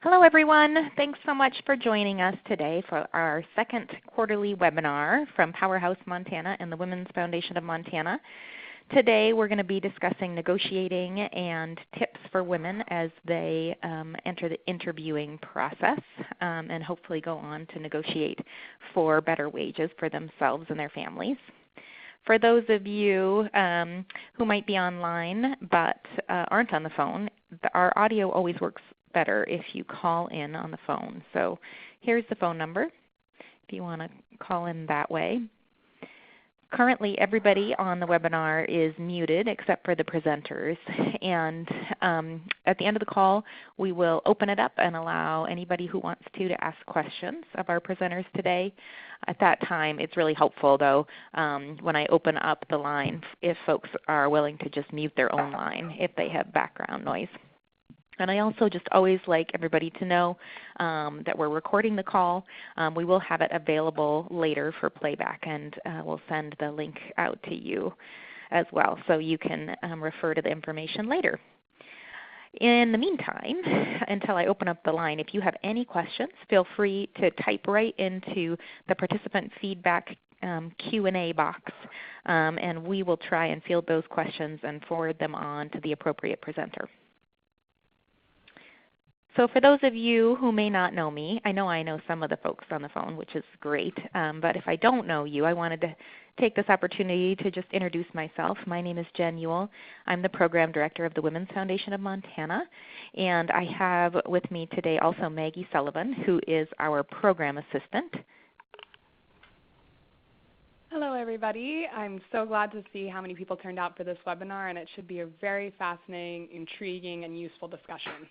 Hello everyone. Thanks so much for joining us today for our second quarterly webinar from Powerhouse Montana and the Women's Foundation of Montana. Today we're going to be discussing negotiating and tips for women as they enter the interviewing process and hopefully go on to negotiate for better wages for themselves and their families. For those of you who might be online but aren't on the phone, our audio always works better if you call in on the phone. So here's the phone number if you want to call in that way. Currently everybody on the webinar is muted except for the presenters, and at the end of the call we will open it up and allow anybody who wants to ask questions of our presenters today. At that time it's really helpful though when I open up the line if folks are willing to just mute their own line if they have background noise. And I also just always like everybody to know that we're recording the call. We will have it available later for playback, and we'll send the link out to you as well so you can refer to the information later. In the meantime, until I open up the line, if you have any questions, feel free to type right into the participant feedback Q&A box, and we will try and field those questions and forward them on to the appropriate presenter. So for those of you who may not know me, I know some of the folks on the phone, which is great, but if I don't know you, I wanted to take this opportunity to just introduce myself. My name is Jen Euell. I'm the Program Director of the Women's Foundation of Montana, and I have with me today also Maggie Sullivan, who is our Program Assistant. Hello everybody. I'm so glad to see how many people turned out for this webinar, and it should be a very fascinating, intriguing, and useful discussion.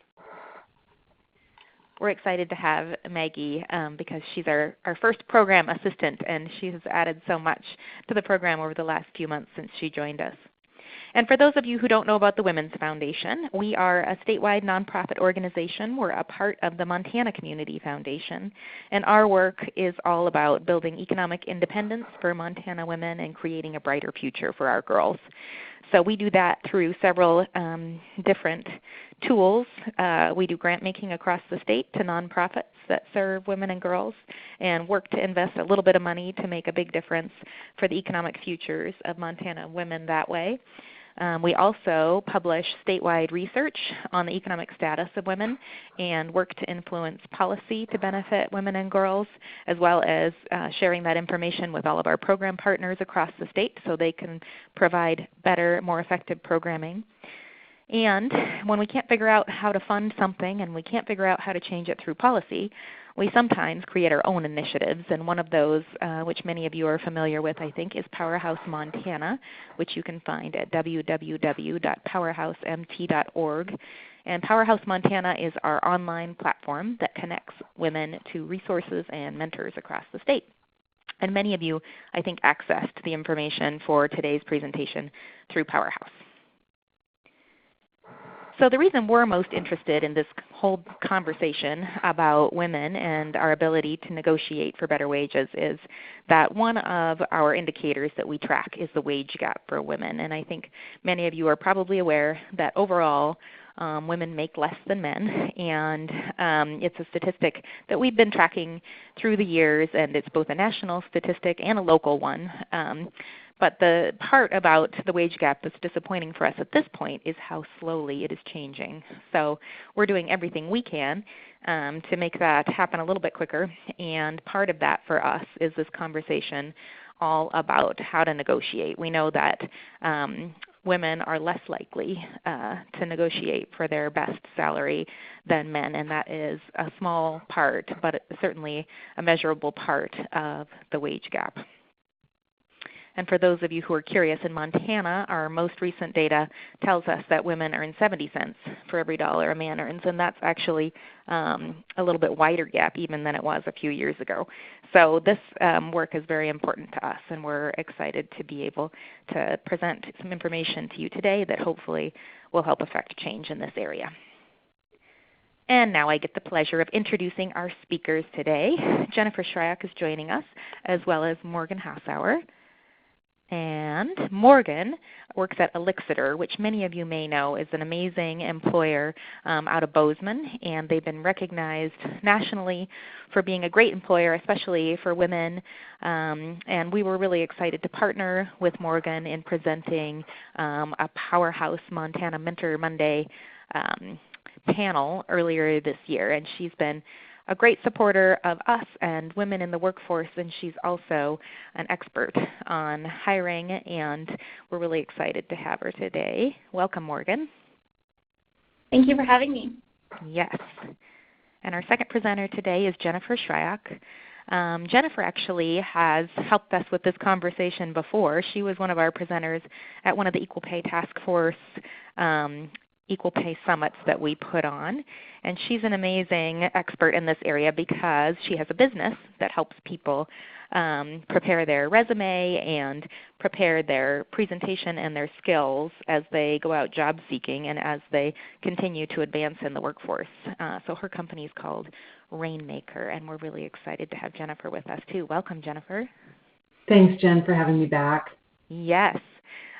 We're excited to have Maggie because she's our first program assistant, and she has added so much to the program over the last few months since she joined us. And for those of you who don't know about the Women's Foundation, we are a statewide nonprofit organization. We're a part of the Montana Community Foundation, and our work is all about building economic independence for Montana women and creating a brighter future for our girls. So we do that through several different tools. We do grant making across the state to nonprofits that serve women and girls and work to invest a little bit of money to make a big difference for the economic futures of Montana women that way. We also publish statewide research on the economic status of women and work to influence policy to benefit women and girls, as well as sharing that information with all of our program partners across the state so they can provide better, more effective programming. And when we can't figure out how to fund something and we can't figure out how to change it through policy, we sometimes create our own initiatives, and one of those, which many of you are familiar with, I think, is Powerhouse Montana, which you can find at www.powerhousemt.org. And Powerhouse Montana is our online platform that connects women to resources and mentors across the state. And many of you, I think, accessed the information for today's presentation through Powerhouse. So the reason we're most interested in this whole conversation about women and our ability to negotiate for better wages is that one of our indicators that we track is the wage gap for women. And I think many of you are probably aware that overall women make less than men, and it's a statistic that we've been tracking through the years, and it's both a national statistic and a local one. But the part about the wage gap that's disappointing for us at this point is how slowly it is changing. So we're doing everything we can to make that happen a little bit quicker, and part of that for us is this conversation all about how to negotiate. We know that women are less likely to negotiate for their best salary than men, and that is a small part, but certainly a measurable part of the wage gap. And for those of you who are curious, in Montana, our most recent data tells us that women earn 70 cents for every dollar a man earns, and that's actually a little bit wider gap even than it was a few years ago. So this work is very important to us, and we're excited to be able to present some information to you today that hopefully will help affect change in this area. And now I get the pleasure of introducing our speakers today. Jennifer Shryock is joining us, as well as Morgan Hausauer. And Morgan works at Elixir, which many of you may know is an amazing employer out of Bozeman, and they've been recognized nationally for being a great employer, especially for women. And we were really excited to partner with Morgan in presenting a Powerhouse Montana Mentor Monday panel earlier this year, and she's been a great supporter of us and women in the workforce, and she's also an expert on hiring, and we're really excited to have her today. Welcome, Morgan. Thank you for having me. Yes. And our second presenter today is Jennifer Shryock. Jennifer actually has helped us with this conversation before. She was one of our presenters at one of the Equal Pay Task Force Equal Pay Summits that we put on. And she's an amazing expert in this area because she has a business that helps people prepare their resume and prepare their presentation and their skills as they go out job seeking and as they continue to advance in the workforce. So her company is called Rainmaker, and we're really excited to have Jennifer with us too. Welcome, Jennifer. Thanks, Jen, for having me back. Yes.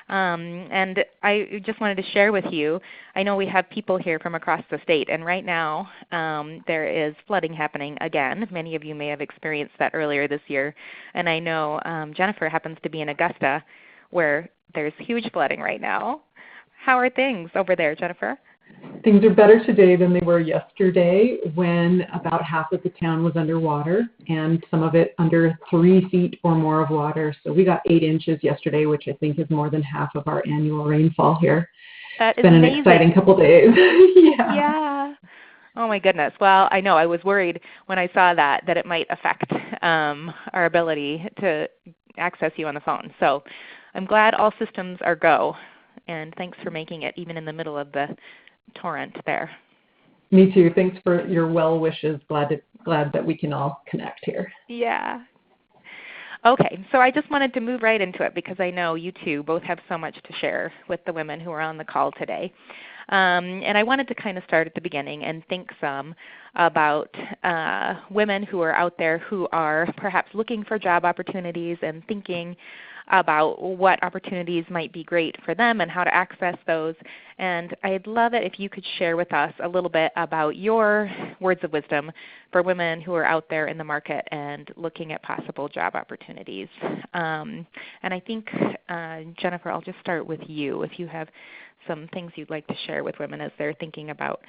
And I just wanted to share with you, I know we have people here from across the state, and right now there is flooding happening again. Many of you may have experienced that earlier this year. And I know Jennifer happens to be in Augusta where there's huge flooding right now. How are things over there, Jennifer? Things are better today than they were yesterday when about half of the town was underwater and some of it under 3 feet or more of water. So we got 8 inches yesterday, which I think is more than half of our annual rainfall here. That is been amazing. An exciting couple days. Yeah. Oh my goodness. Well, I know I was worried when I saw that it might affect our ability to access you on the phone. So I'm glad all systems are go, and thanks for making it even in the middle of the torrent there. Me too. Thanks for your well wishes. Glad that we can all connect here. Yeah. Okay, so I just wanted to move right into it because I know you two both have so much to share with the women who are on the call today. And I wanted to kind of start at the beginning and think some about women who are out there who are perhaps looking for job opportunities and thinking about what opportunities might be great for them and how to access those. And I'd love it if you could share with us a little bit about your words of wisdom for women who are out there in the market and looking at possible job opportunities. And I think, Jennifer, I'll just start with you. If you have some things you'd like to share with women as they're thinking about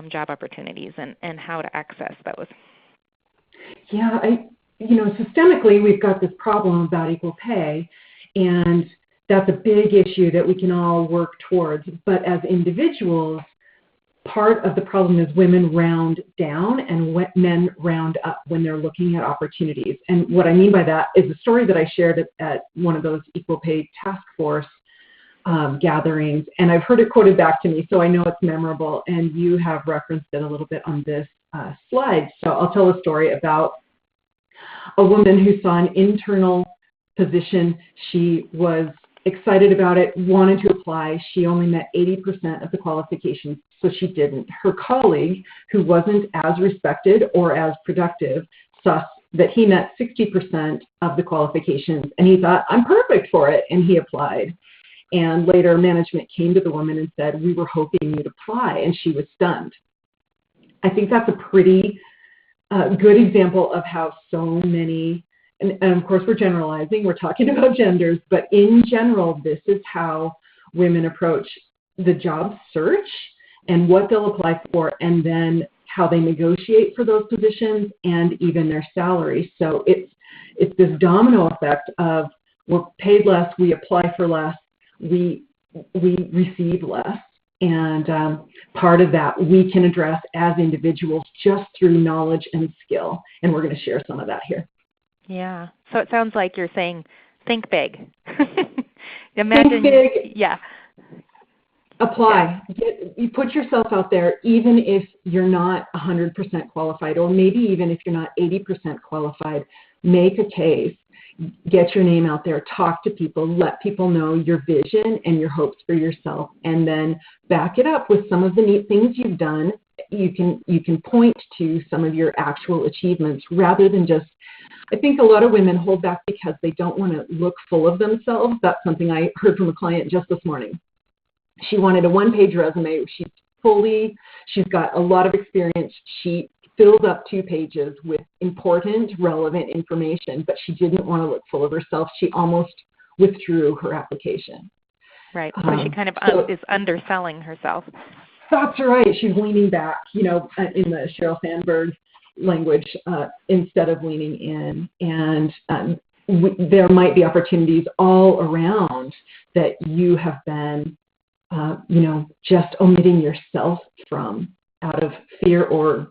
job opportunities and how to access those. Yeah, systemically we've got this problem about equal pay, and that's a big issue that we can all work towards. But as individuals, part of the problem is women round down and men round up when they're looking at opportunities. And what I mean by that is a story that I shared at one of those Equal Pay Task Force gatherings, and I've heard it quoted back to me, so I know it's memorable, and you have referenced it a little bit on this slide. So I'll tell a story about a woman who saw an internal position. She was excited about it, wanted to apply. She only met 80% of the qualifications, so she didn't. Her colleague, who wasn't as respected or as productive, saw that he met 60% of the qualifications, and he thought, I'm perfect for it, and he applied. And later management came to the woman and said, we were hoping you'd apply, and she was stunned. I think that's a pretty good example of how so many, and of course we're generalizing, we're talking about genders, but in general, this is how women approach the job search and what they'll apply for, and then how they negotiate for those positions and even their salary. So it's this domino effect of we're paid less, we apply for less, we receive less. And part of that we can address as individuals just through knowledge and skill. And we're going to share some of that here. Yeah. So it sounds like you're saying think big. Imagine, think big. Yeah. Apply. You put yourself out there even if you're not 100% qualified, or maybe even if you're not 80% qualified. Make a case. Get your name out there, talk to people, let people know your vision and your hopes for yourself, and then back it up with some of the neat things you've done you can point to some of your actual achievements rather than just, I think a lot of women hold back because they don't want to look full of themselves. That's something I heard from a client just this morning. She wanted a one-page resume. She's got a lot of experience. She filled up 2 pages with important, relevant information, but she didn't want to look full of herself. She almost withdrew her application. Right. So she kind of is underselling herself. That's right. She's leaning back, in the Sheryl Sandberg language, instead of leaning in. And there might be opportunities all around that you have been, just omitting yourself from out of fear or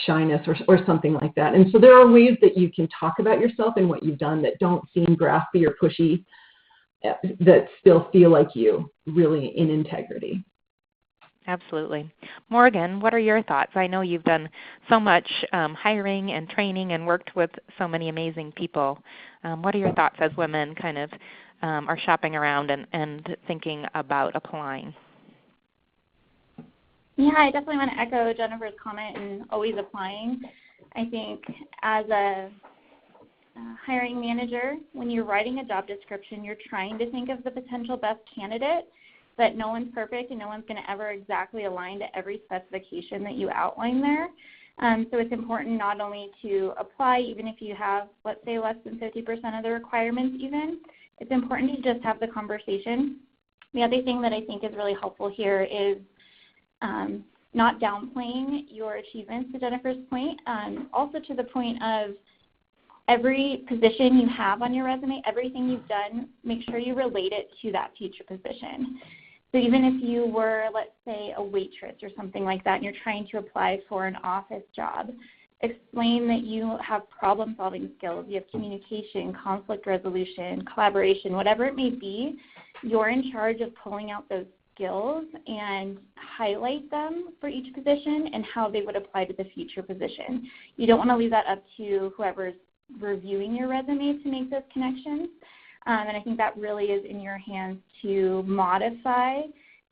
shyness or something like that. And so there are ways that you can talk about yourself and what you've done that don't seem graspy or pushy, that still feel like you, really in integrity. Absolutely. Morgan, what are your thoughts? I know you've done so much hiring and training and worked with so many amazing people. What are your thoughts as women kind of are shopping around and thinking about applying? Yeah, I definitely want to echo Jennifer's comment and always applying. I think as a hiring manager, when you're writing a job description, you're trying to think of the potential best candidate, but no one's perfect and no one's going to ever exactly align to every specification that you outline there. So it's important not only to apply, even if you have, let's say, less than 50% of the requirements even, it's important to just have the conversation. The other thing that I think is really helpful here is not downplaying your achievements, to Jennifer's point, also to the point of every position you have on your resume, everything you've done, make sure you relate it to that future position. So even if you were, let's say, a waitress or something like that, and you're trying to apply for an office job, explain that you have problem-solving skills, you have communication, conflict resolution, collaboration, whatever it may be. You're in charge of pulling out those skills and highlight them for each position and how they would apply to the future position. You don't want to leave that up to whoever's reviewing your resume to make those connections. And I think that really is in your hands to modify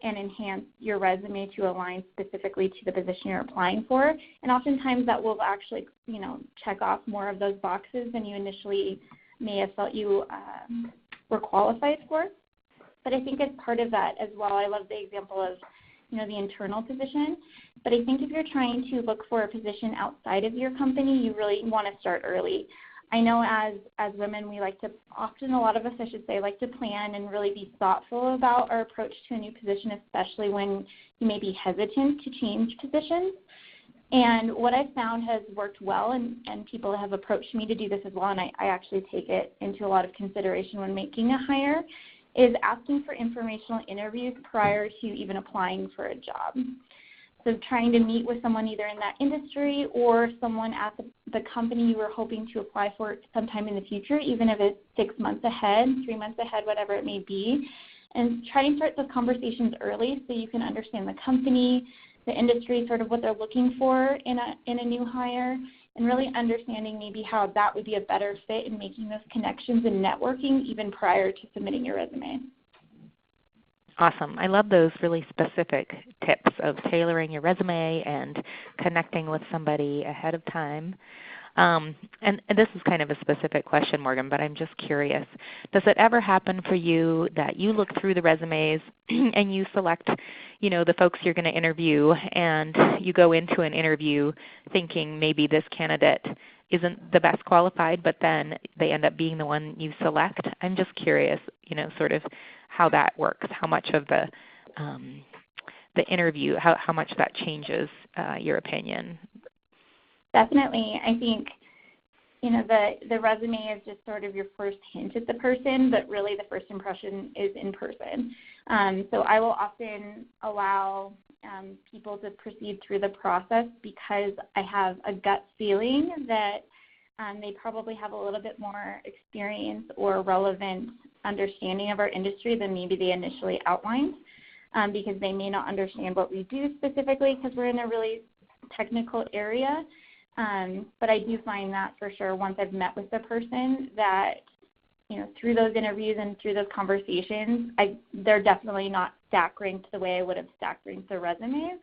and enhance your resume to align specifically to the position you're applying for. And oftentimes that will actually, check off more of those boxes than you initially may have felt you were qualified for. But I think as part of that as well, I love the example of, the internal position. But I think if you're trying to look for a position outside of your company, you really want to start early. I know as women, we like to, often a lot of us, I should say, like to plan and really be thoughtful about our approach to a new position, especially when you may be hesitant to change positions. And what I've found has worked well, and people have approached me to do this as well, and I actually take it into a lot of consideration when making a hire, is asking for informational interviews prior to even applying for a job. So trying to meet with someone either in that industry or someone at the company you were hoping to apply for sometime in the future, even if it's 6 months ahead, 3 months ahead, whatever it may be, and try to start those conversations early so you can understand the company, the industry, sort of what they're looking for in a new hire, and really understanding maybe how that would be a better fit in making those connections and networking even prior to submitting your resume. Awesome. I love those really specific tips of tailoring your resume and connecting with somebody ahead of time. And this is kind of a specific question, Morgan, but I'm just curious. Does it ever happen for you that you look through the resumes and you select, the folks you're going to interview, and you go into an interview thinking maybe this candidate isn't the best qualified, but then they end up being the one you select? I'm just curious, sort of how that works, how much of the interview, how much that changes your opinion. Definitely. I think, the resume is just sort of your first hint at the person, but really the first impression is in person. So I will often allow people to proceed through the process because I have a gut feeling that they probably have a little bit more experience or relevant understanding of our industry than maybe they initially outlined, because they may not understand what we do specifically because we're in a really technical area. But I do find that for sure once I've met with the person that, through those interviews and through those conversations, they're definitely not stack ranked the way I would have stack ranked their resumes.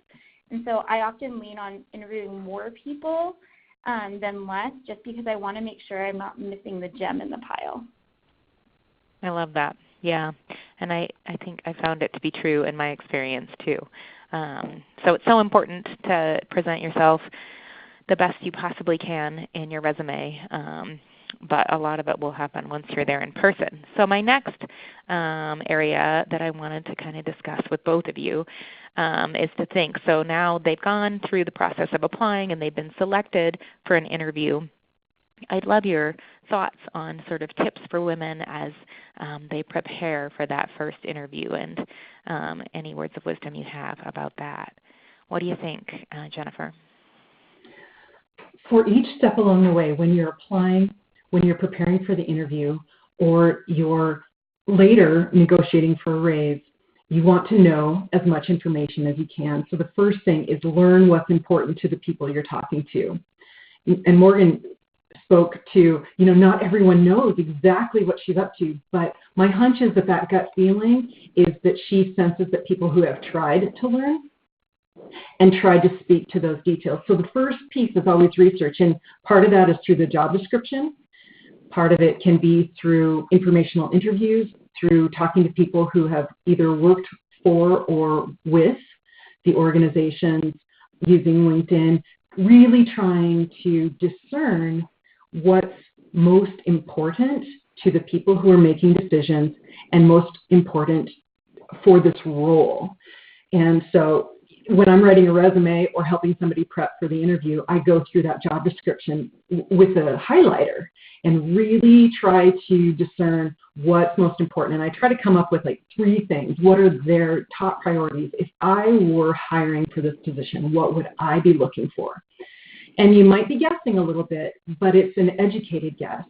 And so I often lean on interviewing more people than less, just because I want to make sure I'm not missing the gem in the pile. I love that. Yeah, and I think I found it to be true in my experience too. So it's so important to present yourself the best you possibly can in your resume, but a lot of it will happen once you're there in person. So my next area that I wanted to kind of discuss with both of you is to think. So now they've gone through the process of applying and they've been selected for an interview. I'd love your thoughts on sort of tips for women as they prepare for that first interview, and any words of wisdom you have about that. What do you think, Jennifer? For each step along the way, when you're applying, when you're preparing for the interview, or you're later negotiating for a raise, you want to know as much information as you can. So the first thing is learn what's important to the people you're talking to. And Morgan spoke to, not everyone knows exactly what she's up to, but my hunch is that gut feeling is that she senses that people who have tried to learn and tried to speak to those details. So the first piece is always research, and part of that is through the job description. Part of it can be through informational interviews, through talking to people who have either worked for or with the organizations, using LinkedIn, really trying to discern what's most important to the people who are making decisions and most important for this role. And so when I'm writing a resume or helping somebody prep for the interview, I go through that job description with a highlighter and really try to discern what's most important. And I try to come up with like 3 things. What are their top priorities? If I were hiring for this position, what would I be looking for? And you might be guessing a little bit, but it's an educated guess.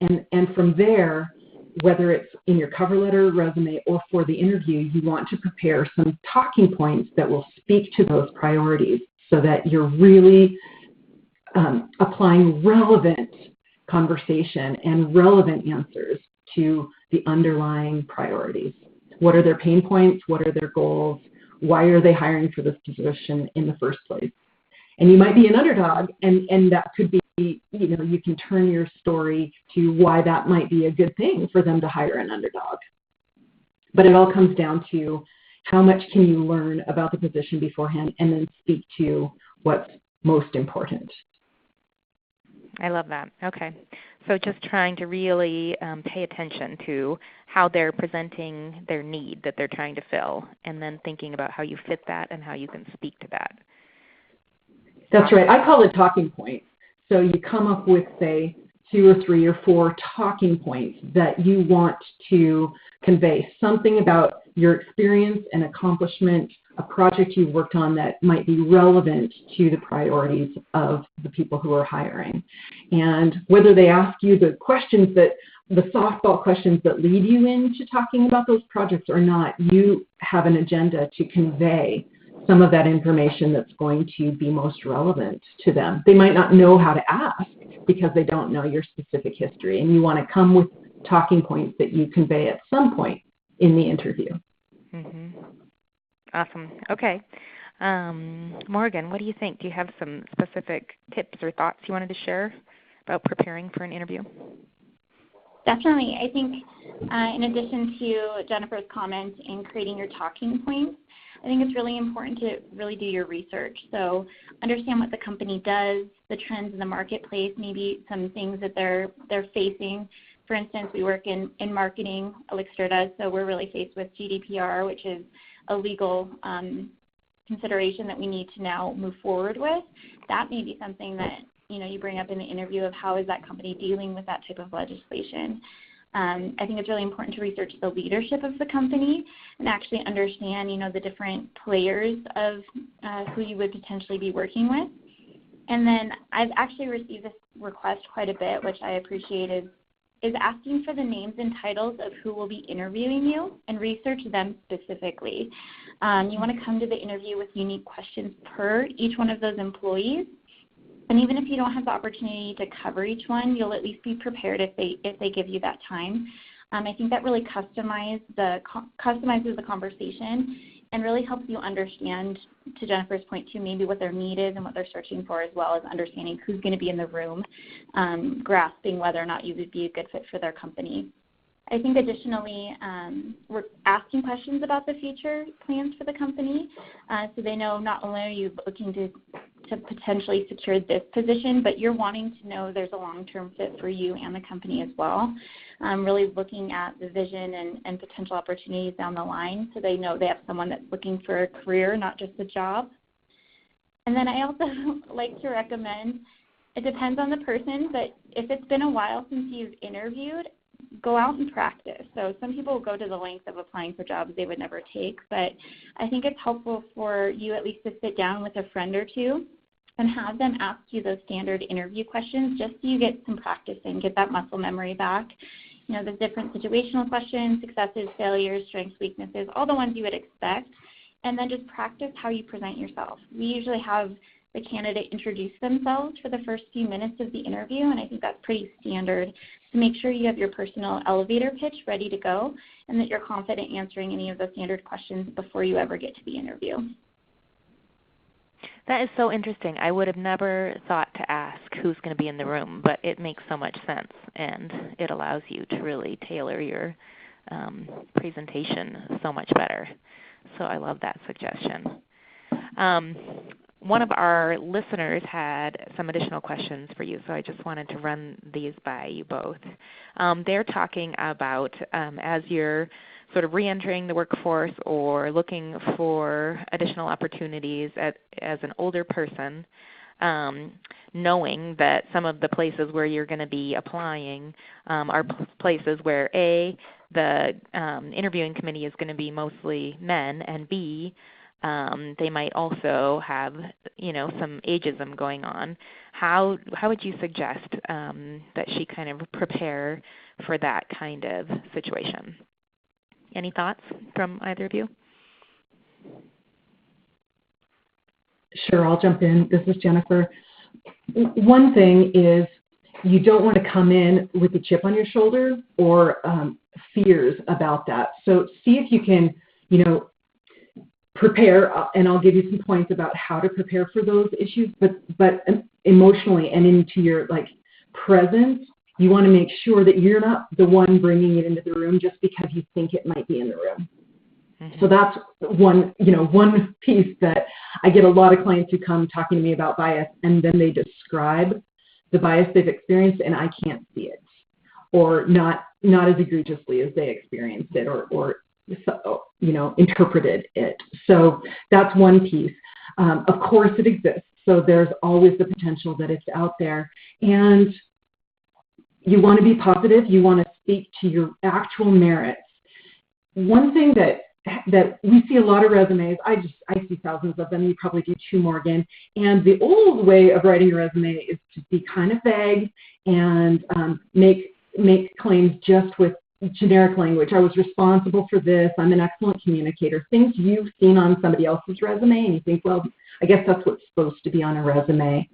And from there, whether it's in your cover letter, resume, or for the interview, you want to prepare some talking points that will speak to those priorities so that you're really applying relevant conversation and relevant answers to the underlying priorities. What are their pain points? What are their goals? Why are they hiring for this position in the first place? And you might be an underdog, and that could be, you can turn your story to why that might be a good thing for them to hire an underdog. But it all comes down to how much can you learn about the position beforehand and then speak to what's most important. I love that. Okay. So just trying to really pay attention to how they're presenting their need that they're trying to fill, and then thinking about how you fit that and how you can speak to that. That's right. I call it talking points. So you come up with, say, 2 or 3 or 4 talking points that you want to convey, something about your experience and accomplishment, a project you worked on that might be relevant to the priorities of the people who are hiring. And whether they ask you the softball questions that lead you into talking about those projects or not, you have an agenda to convey some of that information that's going to be most relevant to them. They might not know how to ask because they don't know your specific history, and you want to come with talking points that you convey at some point in the interview. Mm-hmm. Awesome. Okay. Morgan, what do you think? Do you have some specific tips or thoughts you wanted to share about preparing for an interview? Definitely. I think in addition to Jennifer's comments in creating your talking points, I think it's really important to really do your research. So understand what the company does, the trends in the marketplace, maybe some things that they're facing. For instance, we work in marketing, Elixir does, so we're really faced with GDPR, which is a legal consideration that we need to now move forward with. That may be something that you bring up in the interview of how is that company dealing with that type of legislation. I think it's really important to research the leadership of the company and actually understand, the different players of who you would potentially be working with. And then I've actually received this request quite a bit, which I appreciate, is asking for the names and titles of who will be interviewing you and research them specifically. You want to come to the interview with unique questions per each one of those employees. And even if you don't have the opportunity to cover each one, you'll at least be prepared if they give you that time. I think that really customizes the conversation and really helps you understand, to Jennifer's point too, maybe what their need is and what they're searching for, as well as understanding who's going to be in the room, grasping whether or not you would be a good fit for their company. I think additionally, we're asking questions about the future plans for the company, so they know not only are you looking to potentially secure this position, but you're wanting to know there's a long-term fit for you and the company as well. Really looking at the vision and potential opportunities down the line, so they know they have someone that's looking for a career, not just a job. And then I also like to recommend, it depends on the person, but if it's been a while since you've interviewed, go out and practice. So some people go to the length of applying for jobs they would never take, but I think it's helpful for you at least to sit down with a friend or two and have them ask you those standard interview questions just so you get some practice in, get that muscle memory back. You know, the different situational questions, successes, failures, strengths, weaknesses, all the ones you would expect, and then just practice how you present yourself. We usually have the candidate introduce themselves for the first few minutes of the interview, and I think that's pretty standard. So make sure you have your personal elevator pitch ready to go and that you're confident answering any of the standard questions before you ever get to the interview. That is so interesting. I would have never thought to ask who's going to be in the room, but it makes so much sense, and it allows you to really tailor your presentation so much better. So I love that suggestion. One of our listeners had some additional questions for you, so I just wanted to run these by you both. They're talking about as you're sort of re-entering the workforce or looking for additional opportunities as an older person, knowing that some of the places where you're going to be applying are places where A, the interviewing committee is going to be mostly men, and B, they might also have, you know, some ageism going on. How would you suggest that she kind of prepare for that kind of situation? Any thoughts from either of you? Sure, I'll jump in. This is Jennifer. One thing is you don't want to come in with a chip on your shoulder or fears about that. So see if you can, you know, prepare, and I'll give you some points about how to prepare for those issues, but emotionally and into your like presence, you want to make sure that you're not the one bringing it into the room just because you think it might be in the room. Mm-hmm. So that's one piece that I get a lot of clients who come talking to me about bias, and then they describe the bias they've experienced, and I can't see it, or not as egregiously as they experienced it, or interpreted it. So that's one piece. Of course it exists. So there's always the potential that it's out there. And you want to be positive. You want to speak to your actual merits. One thing that we see a lot of resumes, I see thousands of them. You probably do too, Morgan. And the old way of writing a resume is to be kind of vague and make claims just with generic language. I was responsible for this. I'm an excellent communicator. Things you've seen on somebody else's resume, and you think, well, I guess that's what's supposed to be on a resume.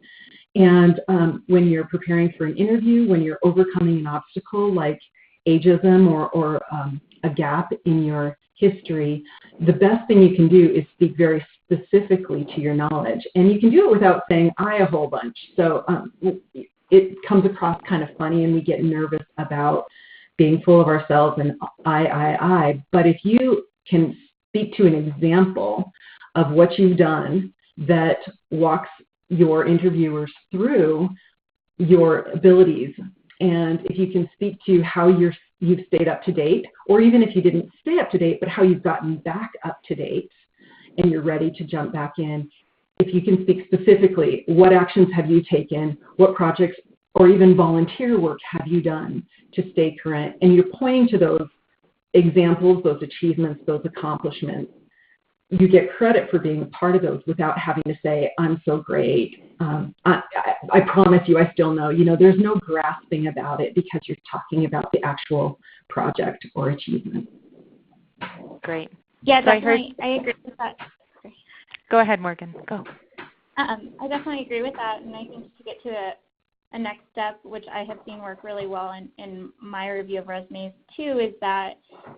And when you're preparing for an interview, when you're overcoming an obstacle like ageism or a gap in your history, the best thing you can do is speak very specifically to your knowledge. And you can do it without saying I a whole bunch. So it comes across kind of funny, and we get nervous about being full of ourselves and I. But if you can speak to an example of what you've done that walks your interviewers through your abilities, and if you can speak to how you've stayed up to date, or even if you didn't stay up to date, but how you've gotten back up to date and you're ready to jump back in, if you can speak specifically, what actions have you taken, what projects or even volunteer work have you done to stay current, and you're pointing to those examples, those achievements, those accomplishments, you get credit for being a part of those without having to say, I'm so great. I promise you, I still know. You know, there's no grasping about it because you're talking about the actual project or achievement. Great. Yeah, definitely. I agree with that. Go ahead, Morgan. Go. I definitely agree with that, and I think to get to a next step, which I have seen work really well in my review of resumes too, is that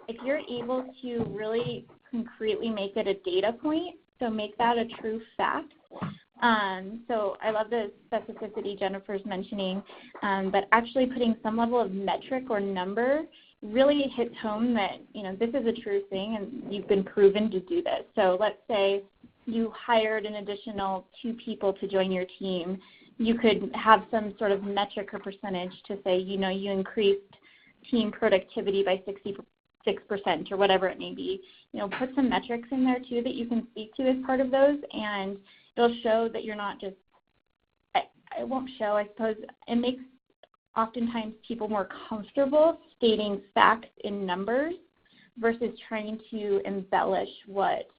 if you're able to really concretely make it a data point, so make that a true fact. So I love the specificity Jennifer's mentioning, but actually putting some level of metric or number really hits home that, this is a true thing and you've been proven to do this. So let's say you hired an additional 2 people to join your team. You could have some sort of metric or percentage to say, you increased team productivity by 66% or whatever it may be. Put some metrics in there too that you can speak to as part of those, and it'll show that you're not just, it won't show, I suppose, it makes oftentimes people more comfortable stating facts in numbers versus trying to embellish what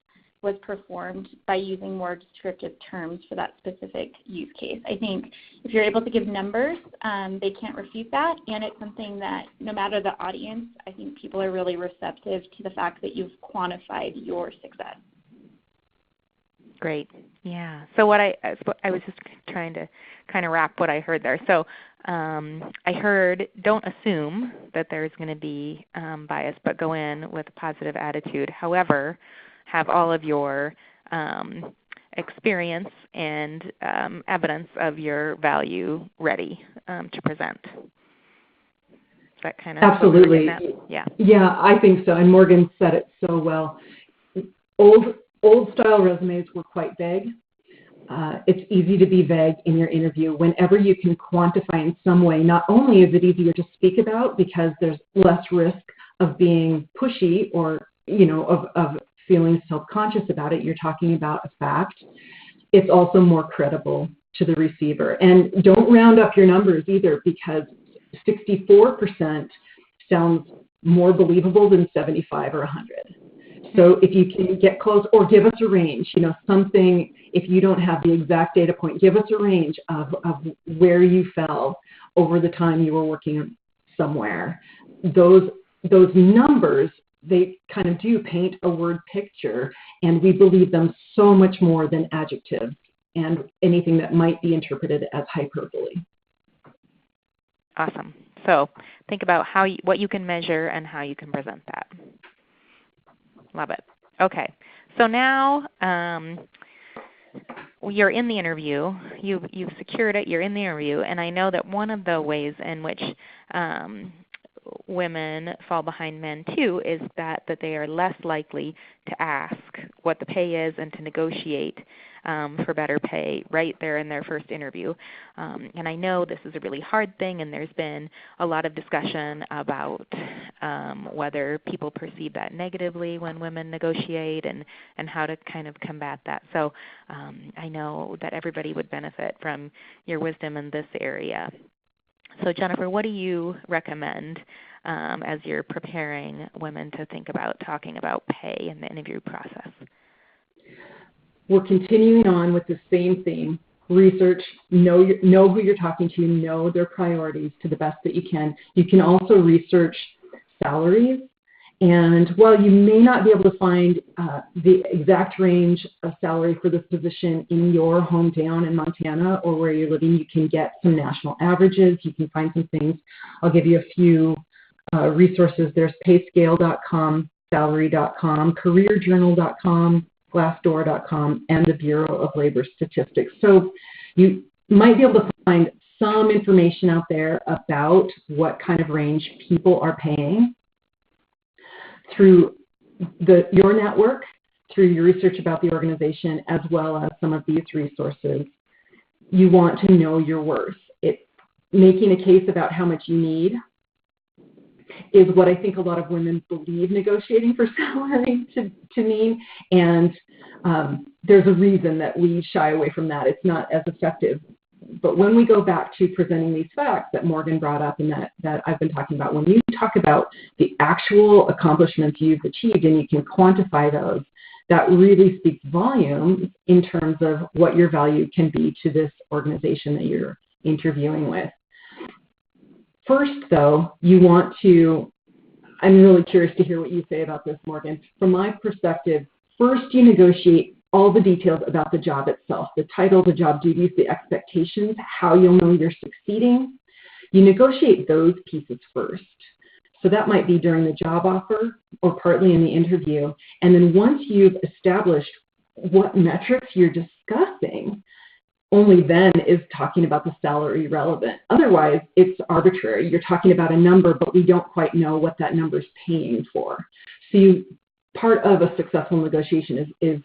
was performed by using more descriptive terms for that specific use case. I think if you're able to give numbers, they can't refute that, and it's something that no matter the audience, I think people are really receptive to the fact that you've quantified your success. Great. Yeah. So what I was just trying to kind of wrap what I heard there. So I heard, don't assume that there's going to be bias, but go in with a positive attitude. However, have all of your experience and evidence of your value ready to present. Is that kind of absolutely? Yeah. Yeah, I think so. And Morgan said it so well. Old style resumes were vague. It's easy to be vague in your interview. Whenever you can quantify in some way, not only is it easier to speak about because there's less risk of being pushy or, of feeling self-conscious about it, you're talking about a fact, it's also more credible to the receiver. And don't round up your numbers either, because 64% sounds more believable than 75 or 100. So if you can get close, or give us a range, something, if you don't have the exact data point, give us a range of where you fell over the time you were working somewhere. Those numbers, they kind of do paint a word picture, and we believe them so much more than adjectives and anything that might be interpreted as hyperbole. Awesome. So think about what you can measure and how you can present that. Love it. Okay. So now you're in the interview. You've secured it. You're in the interview. And I know that one of the ways in which women fall behind men too is that they are less likely to ask what the pay is and to negotiate for better pay right there in their first interview. And I know this is a really hard thing, and there's been a lot of discussion about whether people perceive that negatively when women negotiate and how to kind of combat that. So I know that everybody would benefit from your wisdom in this area. So Jennifer, what do you recommend as you're preparing women to think about talking about pay in the interview process? We're continuing on with the same theme. Research, know who you're talking to, know their priorities to the best that you can. You can also research salaries. And while you may not be able to find the exact range of salary for this position in your hometown in Montana or where you're living, you can get some national averages. You can find some things. I'll give you a few resources. There's payscale.com, salary.com, careerjournal.com, glassdoor.com, and the Bureau of Labor Statistics. So you might be able to find some information out there about what kind of range people are paying through your network, through your research about the organization, as well as some of these resources. You want to know your worth. Making a case about how much you need is what I think a lot of women believe negotiating for salary to mean, and there's a reason that we shy away from that. It's not as effective. But when we go back to presenting these facts that Morgan brought up and that I've been talking about, when you talk about the actual accomplishments you've achieved and you can quantify those, that really speaks volumes in terms of what your value can be to this organization that you're interviewing with. First, though, I'm really curious to hear what you say about this, Morgan. From my perspective, first you negotiate all the details about the job itself, the title, the job duties, the expectations, how you'll know you're succeeding. You negotiate those pieces first. So that might be during the job offer or partly in the interview. And then once you've established what metrics you're discussing, only then is talking about the salary relevant. Otherwise, it's arbitrary. You're talking about a number, but we don't quite know what that number is paying for. So part of a successful negotiation is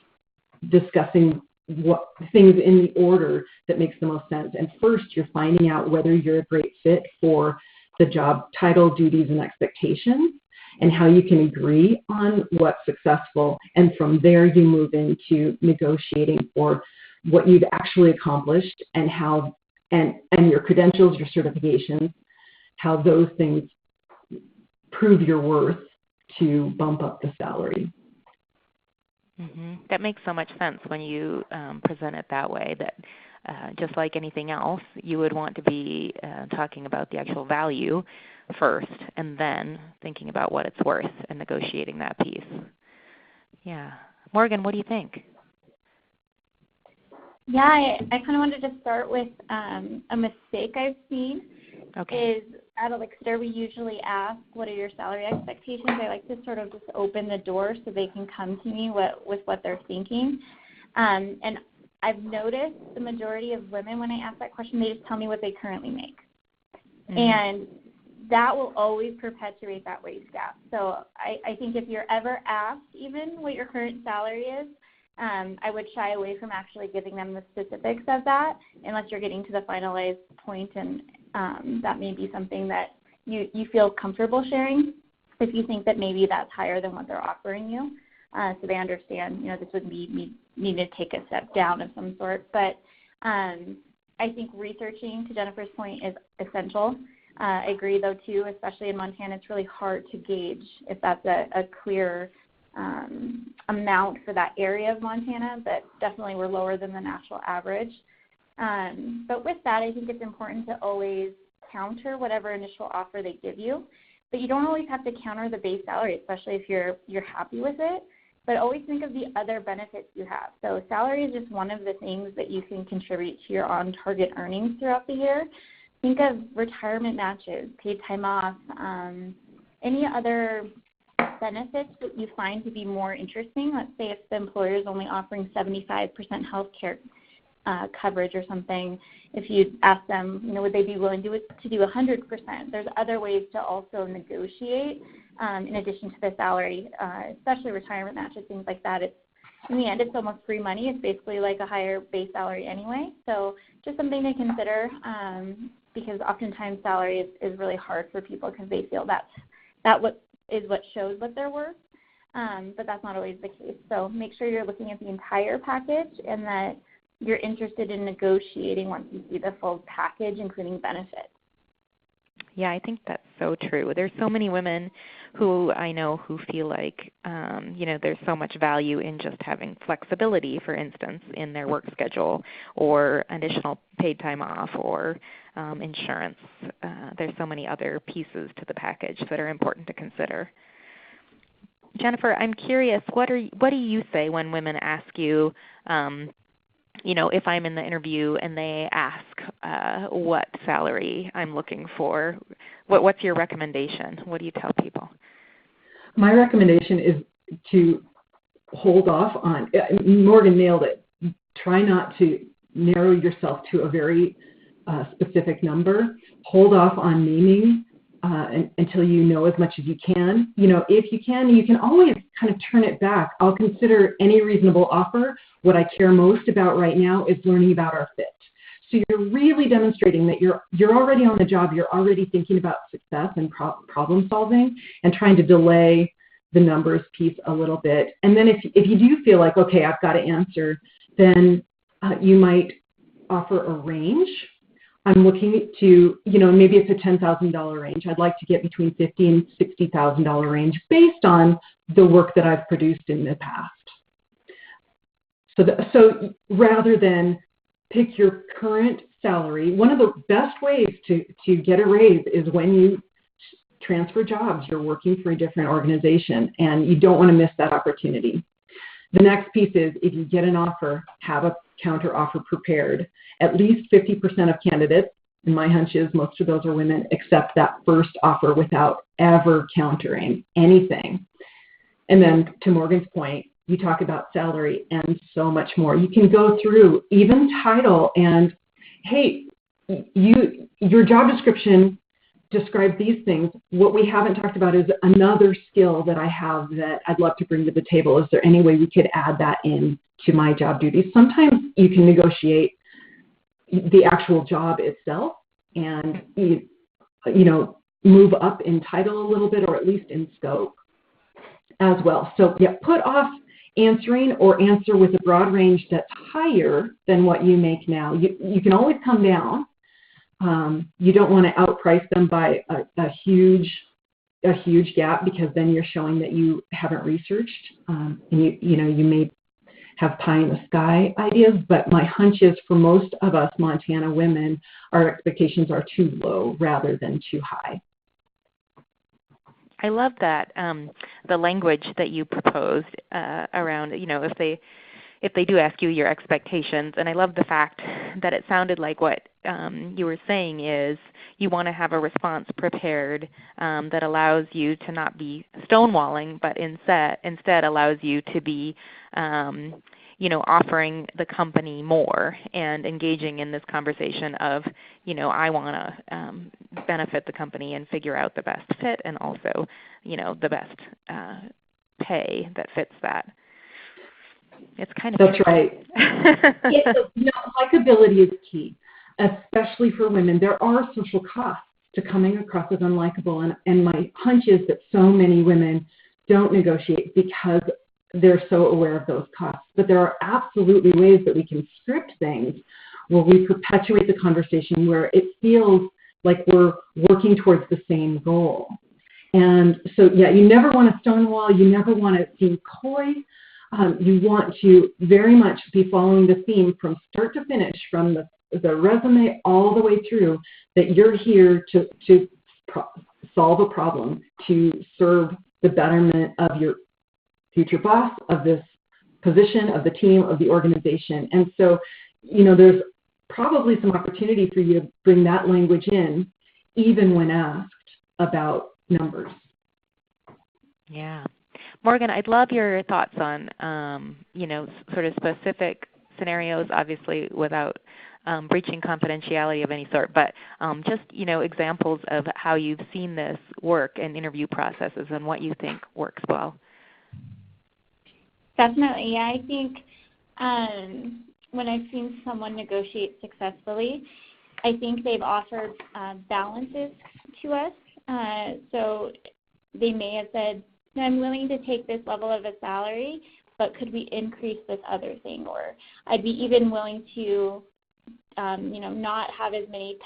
discussing what things in the order that makes the most sense. And first, you're finding out whether you're a great fit for the job title, duties, and expectations, and how you can agree on what's successful. And from there, you move into negotiating for what you've actually accomplished and how, and your credentials, your certifications, how those things prove your worth to bump up the salary. Mm-hmm. That makes so much sense when you present it that way, that just like anything else, you would want to be talking about the actual value first and then thinking about what it's worth and negotiating that piece. Yeah. Morgan, what do you think? Yeah, I kind of wanted to start with a mistake I've seen. Okay. Is at Elixir, we usually ask, what are your salary expectations? I like to sort of just open the door so they can come to me with what they're thinking. And I've noticed the majority of women, when I ask that question, they just tell me what they currently make. Mm-hmm. And that will always perpetuate that wage gap. So I think if you're ever asked even what your current salary is, I would shy away from actually giving them the specifics of that unless you're getting to the finalized point, and that may be something that you feel comfortable sharing if you think that maybe that's higher than what they're offering you. So they understand, this would be me needing to take a step down of some sort. But I think researching, to Jennifer's point, is essential. I agree, though, too, especially in Montana, it's really hard to gauge if that's a clear amount for that area of Montana, but definitely we're lower than the national average. But with that, I think it's important to always counter whatever initial offer they give you. But you don't always have to counter the base salary, especially if you're happy with it. But always think of the other benefits you have. So salary is just one of the things that you can contribute to your on-target earnings throughout the year. Think of retirement matches, paid time off, any other benefits that you find to be more interesting. Let's say if the employer is only offering 75% health care coverage or something, if you ask them, would they be willing to do 100%? There's other ways to also negotiate in addition to the salary, especially retirement matches, things like that. In the end, it's almost free money. It's basically like a higher base salary anyway. So just something to consider because oftentimes salary is really hard for people because they feel that what shows what they're worth, but that's not always the case. So make sure you're looking at the entire package and that you're interested in negotiating once you see the full package, including benefits. Yeah, I think that's so true. There's so many women who I know who feel like, there's so much value in just having flexibility, for instance, in their work schedule or additional paid time off or insurance. There's so many other pieces to the package that are important to consider. Jennifer, I'm curious, what do you say when women ask you, if I'm in the interview and they ask what salary I'm looking for, what's your recommendation? What do you tell people? My recommendation is to hold off on, Morgan nailed it, try not to narrow yourself to a very specific number. Hold off on naming until you know as much as you can. If you can always kind of turn it back. I'll consider any reasonable offer. What I care most about right now is learning about our fit. So you're really demonstrating that you're already on the job. You're already thinking about success and problem solving and trying to delay the numbers piece a little bit. And then if you do feel like, okay, I've got to answer, then you might offer a range. I'm looking to, maybe it's a $10,000 range. I'd like to get between $50,000 and $60,000 range based on the work that I've produced in the past. So rather than pick your current salary, one of the best ways to get a raise is when you transfer jobs. You're working for a different organization, and you don't want to miss that opportunity. The next piece is if you get an offer, have a counter offer prepared. At least 50% of candidates And my hunch is most of those are women accept that first offer without ever countering anything. And then to Morgan's point, you talk about salary and so much more. You can go through even title and, hey, your job description describes these things. What we haven't talked about is another skill that I have that I'd love to bring to the table. Is there any way we could add that in to my job duties? Sometimes you can negotiate the actual job itself and move up in title a little bit, or at least in scope as well. So yeah, put off answering or answer with a broad range that's higher than what you make now. You can always come down. You don't want to outprice them by a huge gap, because then you're showing that you haven't researched, and you may have pie in the sky ideas. But my hunch is for most of us Montana women, our expectations are too low rather than too high. I love that, the language that you proposed around, if they do ask you your expectations. And I love the fact that it sounded like what you were saying is you want to have a response prepared that allows you to not be stonewalling, but instead allows you to be offering the company more and engaging in this conversation of, I want to benefit the company and figure out the best fit, and also, the best pay that fits that. It's kind of That's right. Likability is key, especially for women. There are social costs to coming across as unlikable, and my hunch is that so many women don't negotiate because they're so aware of those costs. But there are absolutely ways that we can script things where we perpetuate the conversation, where it feels like we're working towards the same goal. And so, yeah, you never want to stonewall. You never want to seem coy. You want to very much be following the theme from start to finish, from the resume all the way through, that you're here to solve a problem, to serve the betterment of your future boss, of this position, of the team, of the organization. And so, there's probably some opportunity for you to bring that language in, even when asked about numbers. Yeah. Morgan, I'd love your thoughts on, sort of specific scenarios, obviously without breaching confidentiality of any sort, but just, examples of how you've seen this work in interview processes and what you think works well. Definitely. Yeah, I think when I've seen someone negotiate successfully, I think they've offered balances to us. So they may have said, I'm willing to take this level of a salary, but could we increase this other thing? Or I'd be even willing to, not have as many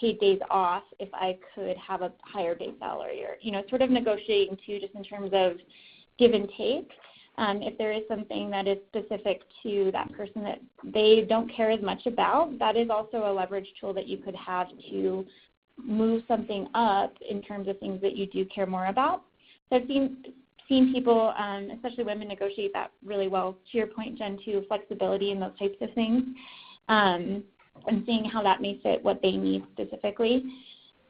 paid days off if I could have a higher base salary, or, sort of negotiating too, just in terms of give and take. If there is something that is specific to that person that they don't care as much about, that is also a leverage tool that you could have to move something up in terms of things that you do care more about. So I've seen people, especially women, negotiate that really well. To your point, Jen, too, flexibility and those types of things, and seeing how that may fit what they need specifically.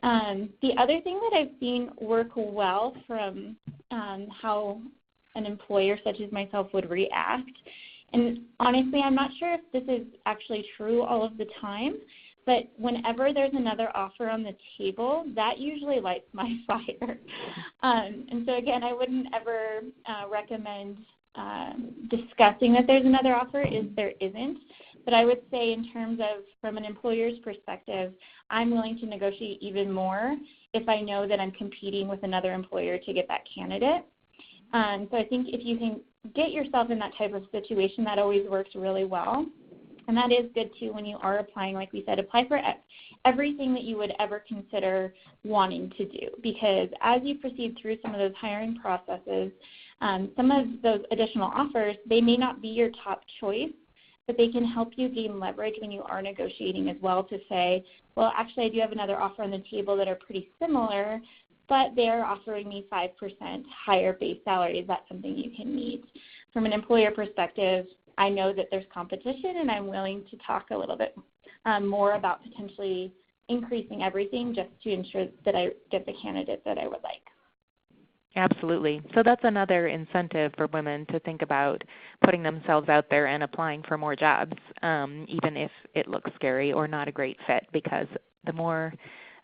The other thing that I've seen work well from how an employer such as myself would react, and honestly, I'm not sure if this is actually true all of the time, but whenever there's another offer on the table, that usually lights my fire. And so again, I wouldn't ever recommend discussing that there's another offer if there isn't. But I would say in terms of from an employer's perspective, I'm willing to negotiate even more if I know that I'm competing with another employer to get that candidate. So I think if you can get yourself in that type of situation, that always works really well. And that is good, too, when you are applying, like we said, apply for everything that you would ever consider wanting to do. Because as you proceed through some of those hiring processes, some of those additional offers, they may not be your top choice, but they can help you gain leverage when you are negotiating as well to say, well, actually, I do have another offer on the table that are pretty similar, but they're offering me 5% higher base salary. Is that something you can meet? From an employer perspective, I know that there's competition, and I'm willing to talk a little bit more about potentially increasing everything just to ensure that I get the candidate that I would like. Absolutely. So that's another incentive for women to think about putting themselves out there and applying for more jobs, even if it looks scary or not a great fit, because the more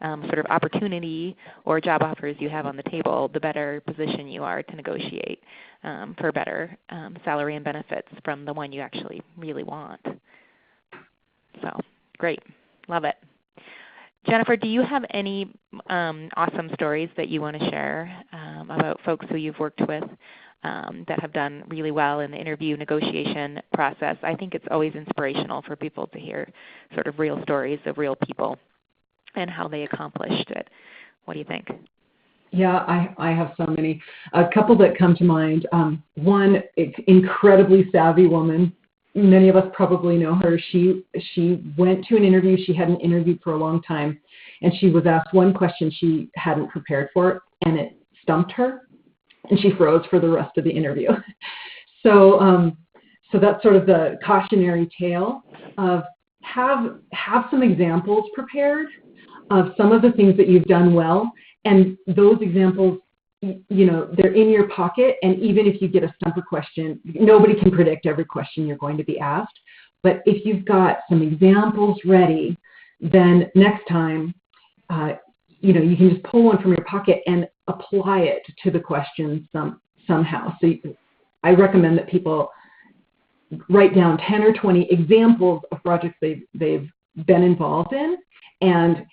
sort of opportunity or job offers you have on the table, the better position you are to negotiate for better salary and benefits from the one you actually really want. So great. Love it. Jennifer, do you have any awesome stories that you want to share about folks who you've worked with that have done really well in the interview negotiation process? I think it's always inspirational for people to hear sort of real stories of real people and how they accomplished it. What do you think? Yeah, I have so many. A couple that come to mind. One, incredibly savvy woman. Many of us probably know her. She went to an interview. She hadn't interviewed for a long time, and she was asked one question she hadn't prepared for, and it stumped her, and she froze for the rest of the interview. So that's sort of the cautionary tale of have some examples prepared of some of the things that you've done well, and those examples, they're in your pocket, and even if you get a stumper question, nobody can predict every question you're going to be asked. But if you've got some examples ready, then next time, you can just pull one from your pocket and apply it to the question somehow. So I recommend that people write down 10 or 20 examples of projects they've been involved in, and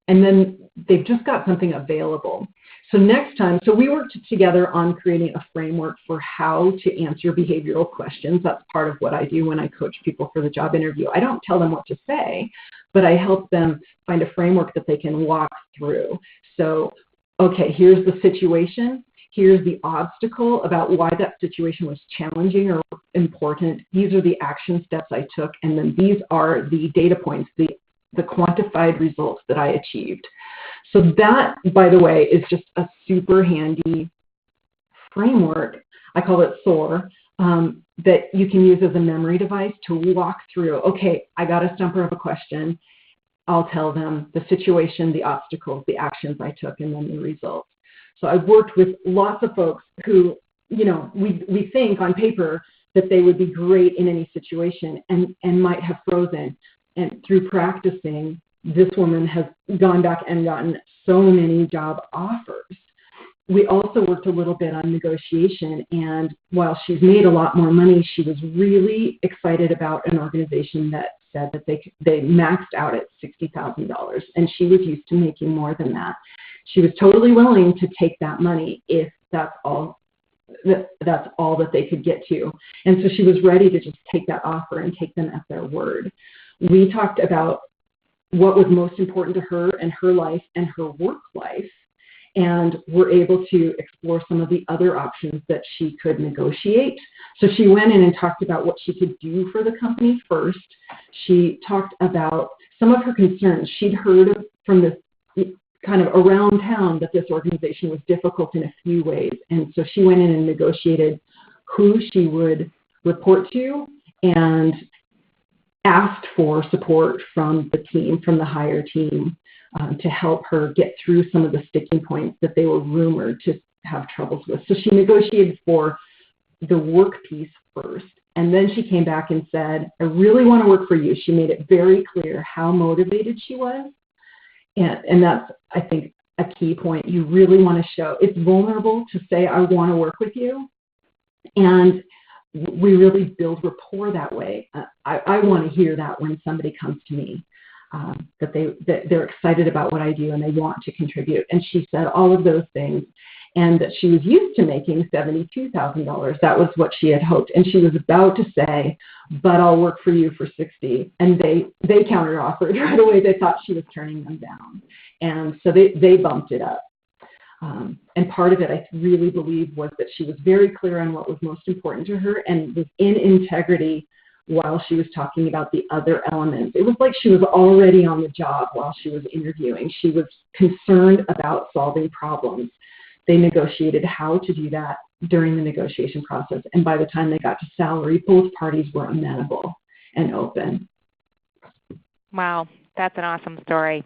then they've just got something available. So next time, we worked together on creating a framework for how to answer behavioral questions. That's part of what I do when I coach people for the job interview. I don't tell them what to say, but I help them find a framework that they can walk through. So, okay, here's the situation. Here's the obstacle about why that situation was challenging or important. These are the action steps I took, and then these are the data points, the quantified results that I achieved. So that, by the way, is just a super handy framework. I call it SOAR, that you can use as a memory device to walk through. Okay, I got a stumper of a question. I'll tell them the situation, the obstacles, the actions I took, and then the results. So I've worked with lots of folks who, we think on paper that they would be great in any situation and might have frozen. And through practicing, this woman has gone back and gotten so many job offers. We also worked a little bit on negotiation, and while she's made a lot more money, she was really excited about an organization that said that they maxed out at $60,000, and she was used to making more than that. She was totally willing to take that money if that's all that they could get to. And so she was ready to just take that offer and take them at their word. We talked about what was most important to her and her life and her work life, and were able to explore some of the other options that she could negotiate. So she went in and talked about what she could do for the company first. She talked about some of her concerns. She'd heard from this kind of around town that this organization was difficult in a few ways, and so she went in and negotiated who she would report to and asked for support from the team, from the higher team, to help her get through some of the sticking points that they were rumored to have troubles with. So she negotiated for the work piece first, and then she came back and said, I really want to work for you. She made it very clear how motivated she was, and that's, I think, a key point. You really want to show it's vulnerable to say, I want to work with you, and we really build rapport that way. I want to hear that when somebody comes to me, that they're excited about what I do and they want to contribute. And she said all of those things, and that she was used to making $72,000. That was what she had hoped. And she was about to say, but I'll work for you for $60,000. And they counter-offered right away. They thought she was turning them down. And so they bumped it up. And part of it, I really believe, was that she was very clear on what was most important to her and was in integrity while she was talking about the other elements. It was like she was already on the job while she was interviewing. She was concerned about solving problems. They negotiated how to do that during the negotiation process. And by the time they got to salary, both parties were amenable and open. Wow. That's an awesome story.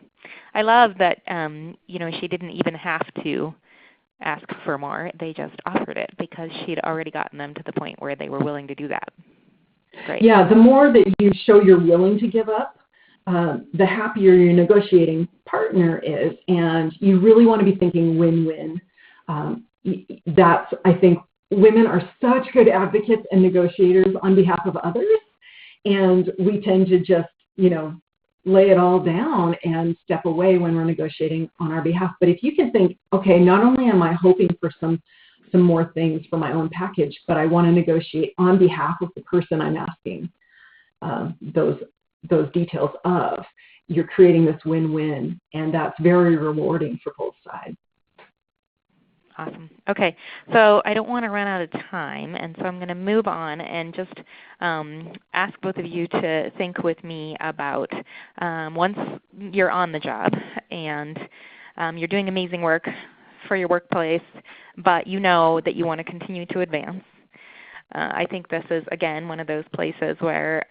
I love that she didn't even have to ask for more. They just offered it because she'd already gotten them to the point where they were willing to do that. Great. Yeah, the more that you show you're willing to give up, the happier your negotiating partner is, and you really want to be thinking win-win. I think women are such good advocates and negotiators on behalf of others, and we tend to just, lay it all down and step away when we're negotiating on our behalf. But if you can think, okay, not only am I hoping for some more things for my own package, but I want to negotiate on behalf of the person I'm asking those details of, you're creating this win-win, and that's very rewarding for both sides. Awesome. Okay, so I don't want to run out of time, and so I'm going to move on and just ask both of you to think with me about once you're on the job and you're doing amazing work for your workplace, but you know that you want to continue to advance. I think this is, again, one of those places where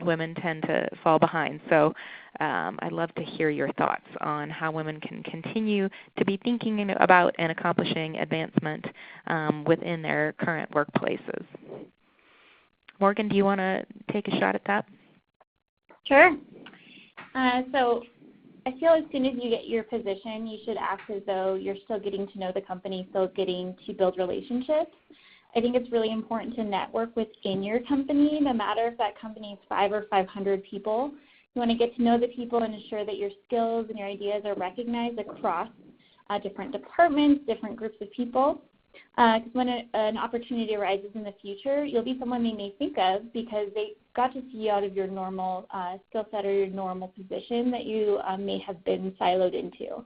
women tend to fall behind. So I'd love to hear your thoughts on how women can continue to be thinking about and accomplishing advancement within their current workplaces. Morgan, do you want to take a shot at that? Sure. So I feel as soon as you get your position, you should act as though you're still getting to know the company, still getting to build relationships. I think it's really important to network within your company, no matter if that company is 5 or 500 people. You want to get to know the people and ensure that your skills and your ideas are recognized across different departments, different groups of people. Because when an opportunity arises in the future, you'll be someone they may think of because they got to see you out of your normal skill set or your normal position that you may have been siloed into.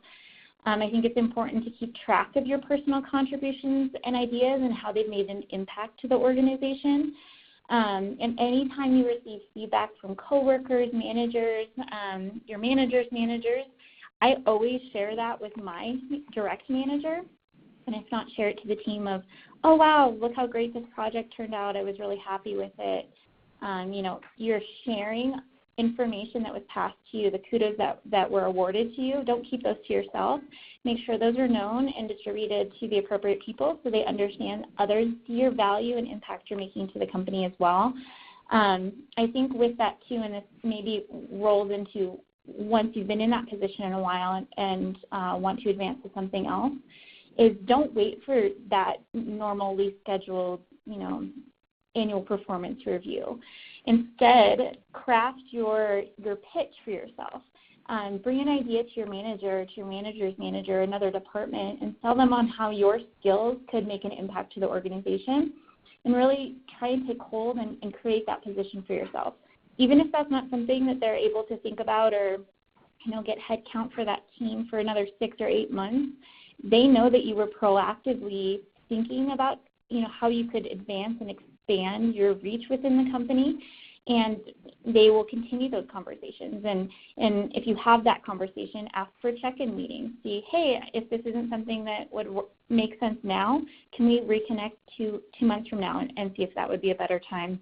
I think it's important to keep track of your personal contributions and ideas and how they've made an impact to the organization. And anytime you receive feedback from coworkers, managers, your manager's managers, I always share that with my direct manager. And if not, share it to the team of, oh, wow, look how great this project turned out. I was really happy with it. You're sharing information that was passed to you, the kudos that were awarded to you. Don't keep those to yourself. Make sure those are known and distributed to the appropriate people so they understand others see your value and impact you're making to the company as well. I think with that too, and this maybe rolls into once you've been in that position in a while and want to advance to something else, is don't wait for that normally scheduled, annual performance review. Instead, craft your pitch for yourself. Bring an idea to your manager, to your manager's manager, another department, and tell them on how your skills could make an impact to the organization, and really try and take hold and create that position for yourself. Even if that's not something that they're able to think about or, get head count for that team for another 6 or 8 months, they know that you were proactively thinking about, how you could advance and expand your reach within the company, and they will continue those conversations. And if you have that conversation, ask for check-in meetings. See, hey, if this isn't something that would make sense now, can we reconnect 2 months from now and see if that would be a better time?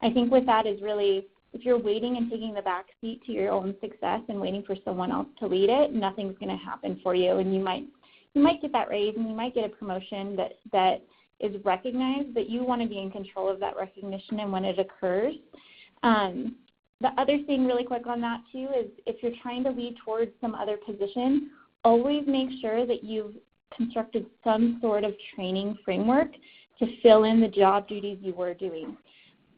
I think with that is really, if you're waiting and taking the back seat to your own success and waiting for someone else to lead it, nothing's going to happen for you, and you might get that raise and you might get a promotion that is recognized, but you want to be in control of that recognition and when it occurs. The other thing really quick on that too is if you're trying to lead towards some other position, always make sure that you've constructed some sort of training framework to fill in the job duties you were doing.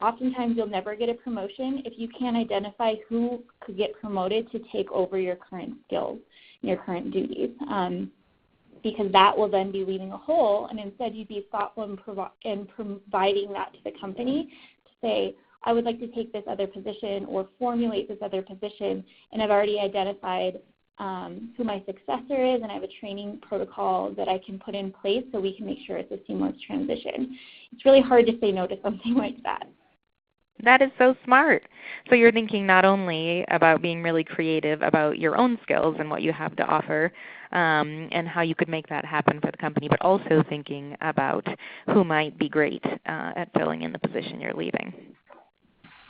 Oftentimes you'll never get a promotion if you can't identify who could get promoted to take over your current skills, your current duties. Because that will then be leaving a hole, and instead you'd be thoughtful in providing that to the company to say, I would like to take this other position or formulate this other position, and I've already identified who my successor is, and I have a training protocol that I can put in place so we can make sure it's a seamless transition. It's really hard to say no to something like that. That is so smart. So you're thinking not only about being really creative about your own skills and what you have to offer and how you could make that happen for the company, but also thinking about who might be great at filling in the position you're leaving.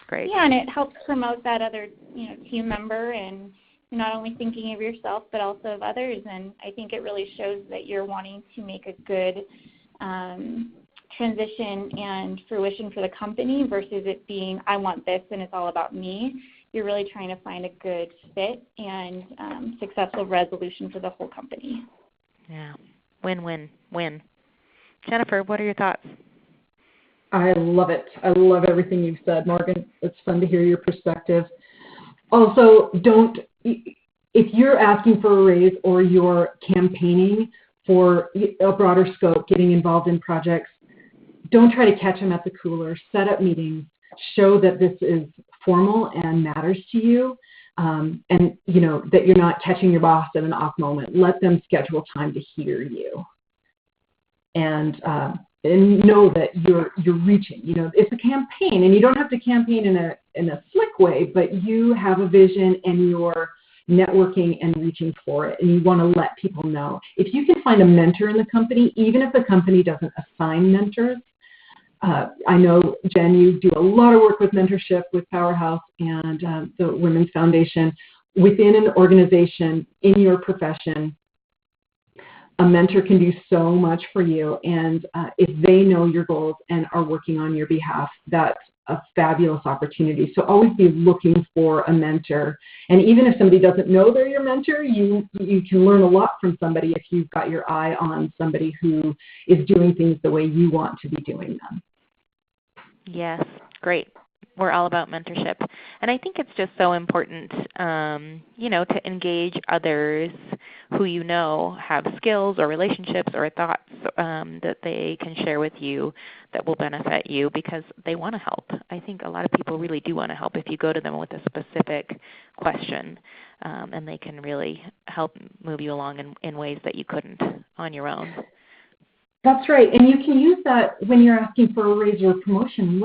Great. Yeah, and it helps promote that other team member and you're not only thinking of yourself but also of others, and I think it really shows that you're wanting to make a good transition and fruition for the company versus it being, I want this and it's all about me. You're really trying to find a good fit and successful resolution for the whole company. Yeah, win-win-win. Jennifer, what are your thoughts? I love it. I love everything you've said, Morgan. It's fun to hear your perspective. Also, if you're asking for a raise or you're campaigning for a broader scope, getting involved in projects, don't try to catch them at the cooler. Set up meetings. Show that this is formal and matters to you, and that you're not catching your boss at an off moment. Let them schedule time to hear you, and know that you're reaching. It's a campaign, and you don't have to campaign in a slick way, but you have a vision and you're networking and reaching for it, and you want to let people know. If you can find a mentor in the company, even if the company doesn't assign mentors, I know, Jen, you do a lot of work with mentorship with Powerhouse and the Women's Foundation. Within an organization, in your profession, a mentor can do so much for you. And if they know your goals and are working on your behalf, that's a fabulous opportunity. So always be looking for a mentor. And even if somebody doesn't know they're your mentor, you can learn a lot from somebody if you've got your eye on somebody who is doing things the way you want to be doing them. Yes, great. We're all about mentorship. And I think it's just so important, to engage others who you know have skills or relationships or thoughts that they can share with you that will benefit you because they want to help. I think a lot of people really do want to help if you go to them with a specific question, and they can really help move you along in ways that you couldn't on your own. That's right. And you can use that when you're asking for a raise or a promotion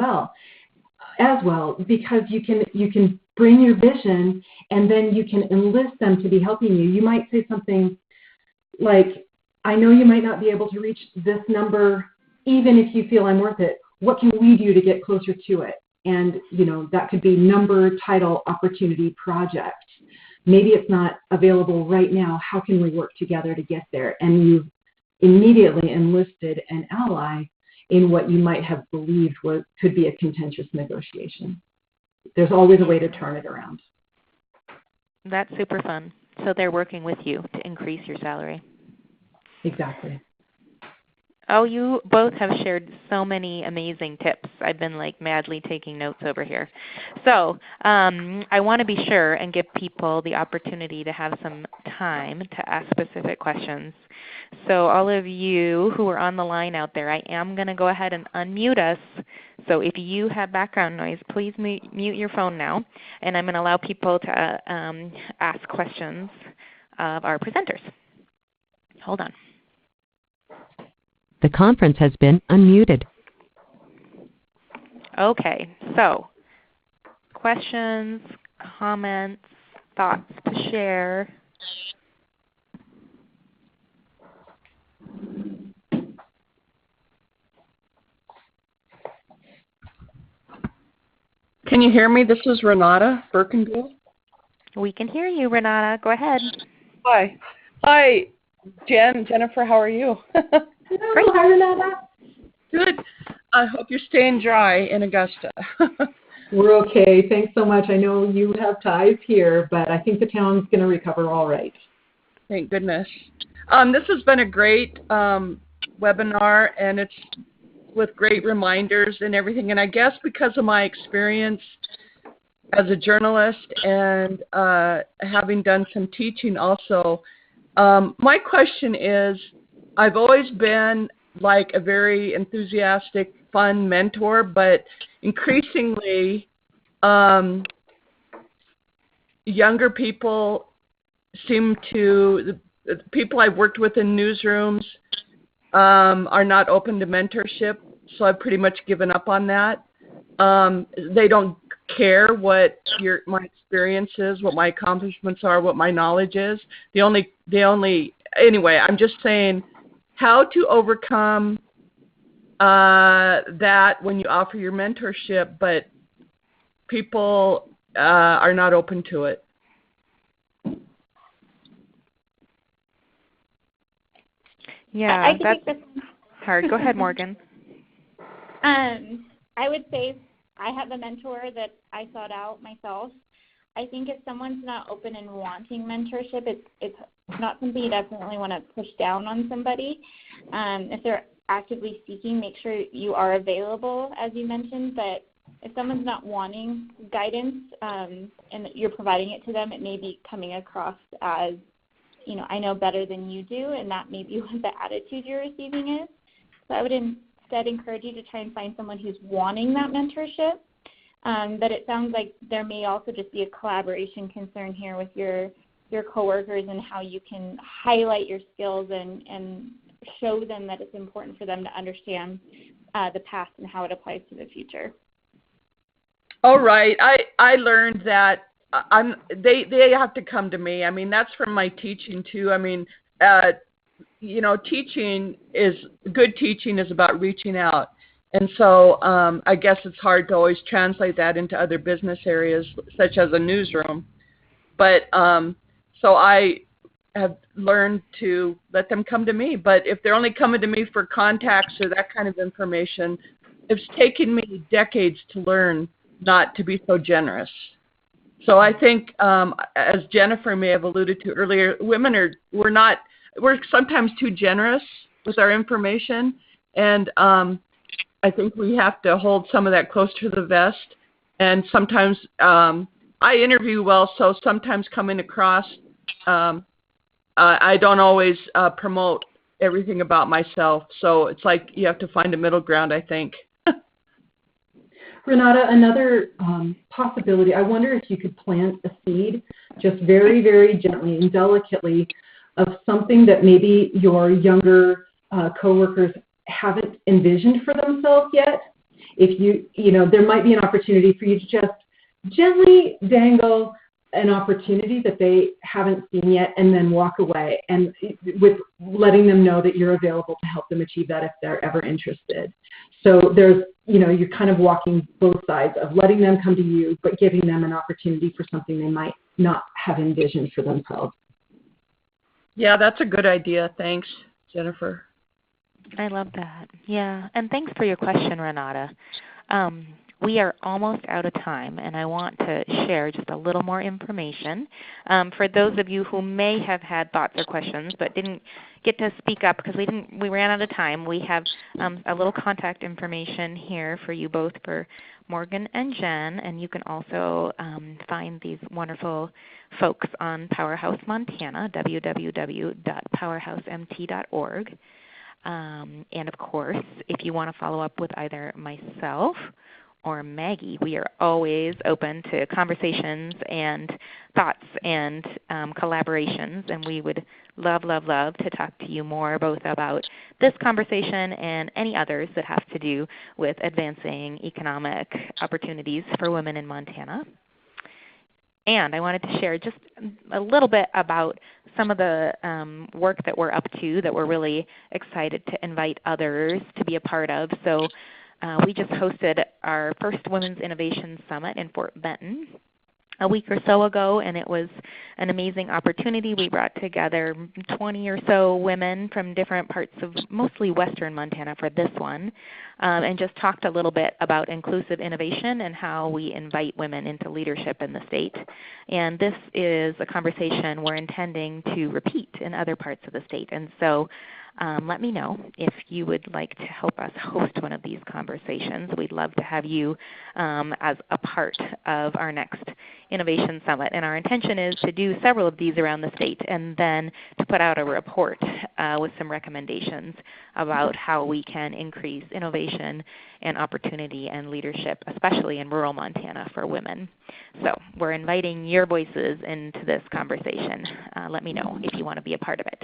as well, because you can bring your vision and then you can enlist them to be helping you. You might say something like, I know you might not be able to reach this number even if you feel I'm worth it. What can we do to get closer to it? And, that could be number, title, opportunity, project. Maybe it's not available right now. How can we work together to get there? And you've immediately enlisted an ally in what you might have believed could be a contentious negotiation. There's always a way to turn it around. That's super fun. So they're working with you to increase your salary. Exactly. Oh, you both have shared so many amazing tips. I've been madly taking notes over here. So I want to be sure and give people the opportunity to have some time to ask specific questions. So all of you who are on the line out there, I am going to go ahead and unmute us. So if you have background noise, please mute your phone now. And I'm going to allow people to ask questions of our presenters. Hold on. The conference has been unmuted. Okay, so questions, comments, thoughts to share. Can you hear me? This is Renata Birkenbill. We can hear you, Renata. Go ahead. Hi. Hi, Jennifer, how are you? Great. Hi, Renata. Good. I hope you're staying dry in Augusta. We're okay. Thanks so much. I know you have ties here, but I think the town's going to recover all right. Thank goodness. This has been a great webinar, and it's with great reminders and everything. And I guess because of my experience as a journalist and having done some teaching also, my question is, I've always been like a very enthusiastic, fun mentor, but increasingly younger people seem to, the people I've worked with in newsrooms are not open to mentorship, so I've pretty much given up on that. They don't care what my experience is, what my accomplishments are, what my knowledge is. Anyway, I'm just saying how to overcome that when you offer your mentorship, but people are not open to it. Yeah, I can that's take this. hard. Go ahead, Morgan. I would say I have a mentor that I sought out myself. I think if someone's not open and wanting mentorship, it's not something you definitely want to push down on somebody. If they're actively seeking, make sure you are available, as you mentioned. But if someone's not wanting guidance and you're providing it to them, it may be coming across as, I know better than you do, and that may be what the attitude you're receiving is. So I would instead encourage you to try and find someone who's wanting that mentorship. But it sounds like there may also just be a collaboration concern here with your coworkers and how you can highlight your skills and show them that it's important for them to understand the past and how it applies to the future. All right. I learned that they have to come to me. I mean, that's from my teaching too. I mean, good teaching is about reaching out. And so I guess it's hard to always translate that into other business areas, such as a newsroom. But so I have learned to let them come to me. But if they're only coming to me for contacts or that kind of information, it's taken me decades to learn not to be so generous. So I think, as Jennifer may have alluded to earlier, we're sometimes too generous with our information, and I think we have to hold some of that close to the vest. And sometimes I interview well, so sometimes coming across, I don't always promote everything about myself. So it's like you have to find a middle ground, I think. Renata, another possibility, I wonder if you could plant a seed just very, very gently and delicately of something that maybe your younger coworkers haven't envisioned for themselves yet. If there might be an opportunity for you to just gently dangle an opportunity that they haven't seen yet and then walk away, and with letting them know that you're available to help them achieve that if they're ever interested. So there's, you're kind of walking both sides of letting them come to you, but giving them an opportunity for something they might not have envisioned for themselves. Yeah, that's a good idea. Thanks, Jennifer. I love that. Yeah, and thanks for your question, Renata. We are almost out of time, and I want to share just a little more information. For those of you who may have had thoughts or questions but didn't get to speak up because we ran out of time, we have a little contact information here for you both, for Morgan and Jen, and you can also find these wonderful folks on Powerhouse Montana, www.powerhousemt.org. And of course, if you want to follow up with either myself or Maggie, we are always open to conversations and thoughts and collaborations, and we would love to talk to you more both about this conversation and any others that have to do with advancing economic opportunities for women in Montana. And I wanted to share just a little bit about some of the work that we're up to that we're really excited to invite others to be a part of. So we just hosted our first Women's Innovation Summit in Fort Benton a week or so ago, and it was an amazing opportunity. We brought together 20 or so women from different parts of mostly western Montana for this one, and just talked a little bit about inclusive innovation and how we invite women into leadership in the state. And this is a conversation we're intending to repeat in other parts of the state. And so let me know if you would like to help us host one of these conversations. We'd love to have you as a part of our next Innovation Summit. And our intention is to do several of these around the state and then to put out a report with some recommendations about how we can increase innovation and opportunity and leadership, especially in rural Montana for women. So we're inviting your voices into this conversation. Let me know if you want to be a part of it.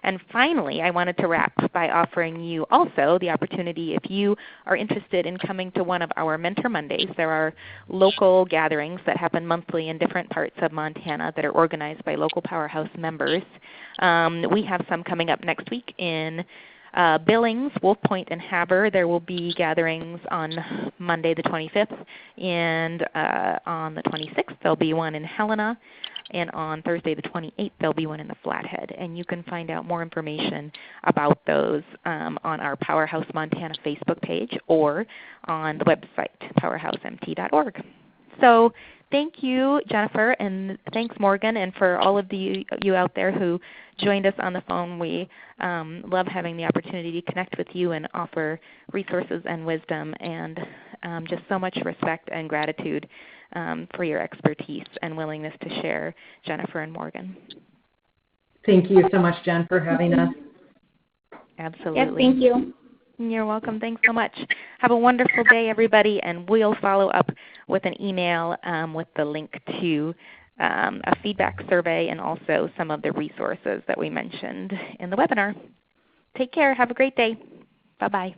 And finally, I wanted to wrap by offering you also the opportunity, if you are interested in coming to one of our Mentor Mondays. There are local gatherings that happen monthly in different parts of Montana that are organized by local Powerhouse members. We have some coming up next week in Billings, Wolf Point, and Havre, there will be gatherings on Monday the 25th, and on the 26th there'll be one in Helena, and on Thursday the 28th there'll be one in the Flathead. And you can find out more information about those on our Powerhouse Montana Facebook page or on the website, powerhousemt.org. So thank you, Jennifer, and thanks, Morgan, and for all of you out there who joined us on the phone. We love having the opportunity to connect with you and offer resources and wisdom, and just so much respect and gratitude for your expertise and willingness to share, Jennifer and Morgan. Thank you so much, Jen, for having us. Absolutely. Yes, thank you. You're welcome. Thanks so much. Have a wonderful day, everybody, and we'll follow up with an email with the link to a feedback survey and also some of the resources that we mentioned in the webinar. Take care. Have a great day. Bye-bye.